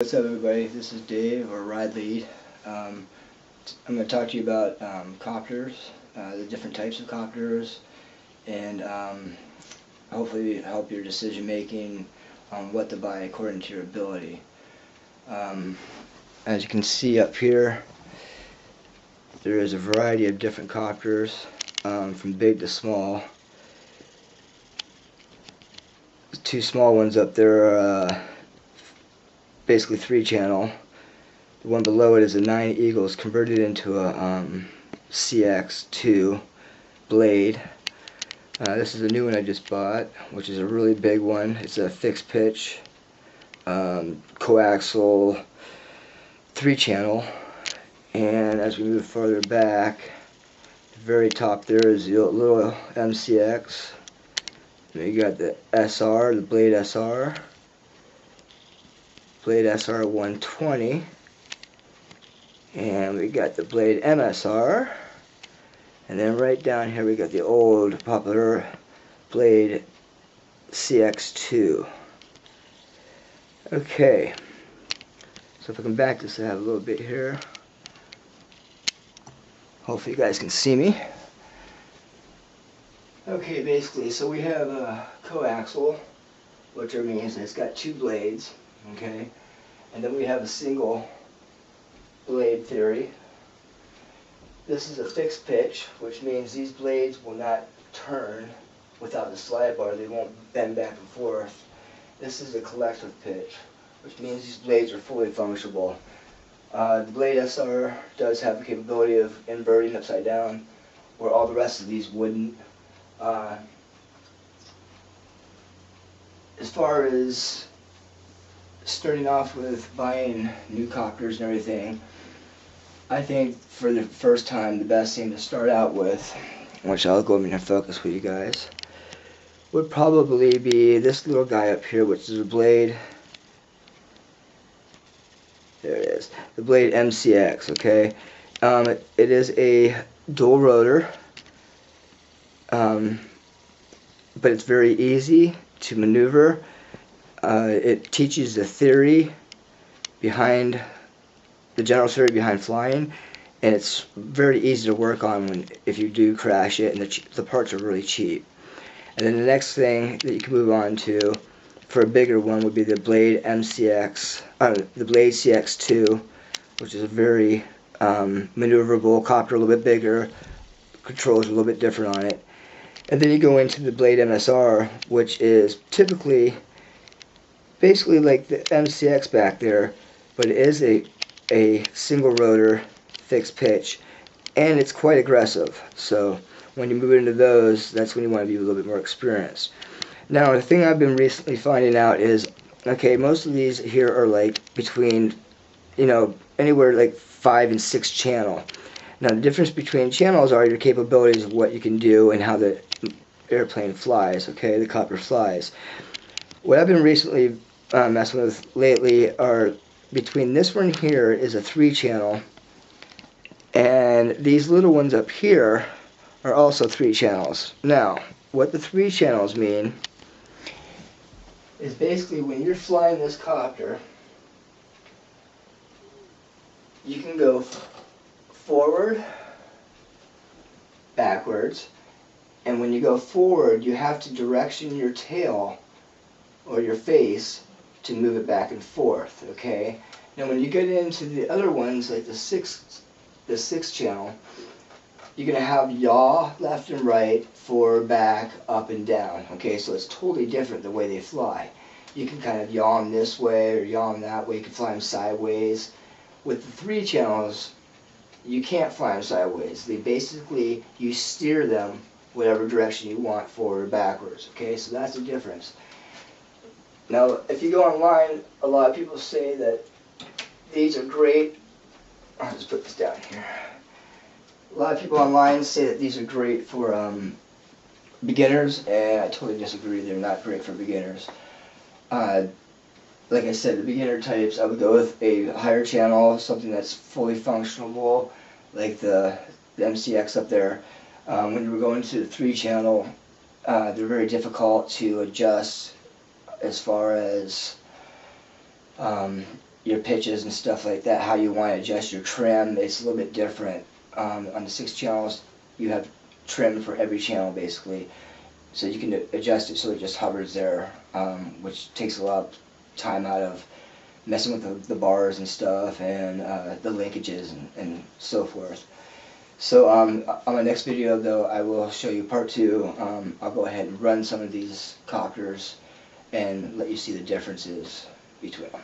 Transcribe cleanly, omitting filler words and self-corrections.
What's up, everybody? This is Dave, or Ride Lead. I'm going to talk to you about copters, the different types of copters, and hopefully help your decision making on what to buy according to your ability. As you can see up here, there is a variety of different copters, from big to small. The two small ones up there are basically 3-channel. The one below it is a 9 Eagles converted into a CX2 blade. This is a new one I just bought, which is a really big one. It's a fixed pitch, coaxial, 3-channel. And as we move farther back, the very top there is the little MCX. Then you got the SR, the Blade SR. Blade SR 120, and we got the Blade MSR, and then right down here we got the old popular Blade CX2. Okay, so if I come back just to have a little bit here, hopefully you guys can see me. Okay, basically, so we have a coaxial, which means it's got 2 blades. Okay, and then we have a single blade theory. This is a fixed pitch, which means these blades will not turn without the slide bar. They won't bend back and forth. This is a collective pitch, which means these blades are fully functional. The Blade SR does have the capability of inverting upside down, where all the rest of these wouldn't. As far as starting off with buying new copters and everything, I think for the first time the best thing to start out with, which I'll go over and focus with you guys, would probably be this little guy up here, which is a Blade. There it is, the Blade MCX. Okay, it is a dual rotor, but it's very easy to maneuver. It teaches the theory behind the general theory behind flying, and it's very easy to work on if you do crash it, and the parts are really cheap. And then the next thing that you can move on to for a bigger one would be the Blade MCX, the Blade CX2, which is a very maneuverable copter, a little bit bigger, controls are a little bit different on it. And then you go into the Blade MSR, which is typically basically like the MCX back there, but it is a single rotor fixed pitch, and it's quite aggressive. So when you move into those, that's when you want to be a little bit more experienced. Now, the thing I've been recently finding out is, okay, most of these here are like between, anywhere like 5 and 6 channel. Now, the difference between channels are your capabilities of what you can do and how the airplane flies, okay, the copter flies. What I've been recently messing with lately are between this one here is a 3-channel, and these little ones up here are also 3 channels. Now, what the 3 channels mean is basically when you're flying this copter, you can go forward, backwards, and when you go forward, you have to direction your tail or your face to move it back and forth. Okay. Now, when you get into the other ones, like the 6 channel, you're gonna have yaw left and right, forward, back, up and down. Okay, so it's totally different the way they fly. You can kind of yaw them this way or yaw them that way. You can fly them sideways. With the 3 channels, you can't fly them sideways. They basically, you steer them whatever direction you want, forward or backwards. Okay, so that's the difference. Now, if you go online, a lot of people say that these are great. I'll just put this down here. A lot of people online say that these are great for beginners, and I totally disagree. They're not great for beginners. Like I said, the beginner types, I would go with a higher channel, something that's fully functional, like the MCX up there. When you were going to the 3-channel, they're very difficult to adjust as far as your pitches and stuff like that, how you want to adjust your trim. It's a little bit different. On the 6 channels, you have trim for every channel basically, so you can adjust it so it just hovers there, which takes a lot of time out of messing with the bars and stuff, and the linkages and so forth. So on my next video though, I will show you part 2. I'll go ahead and run some of these copters and let you see the differences between them.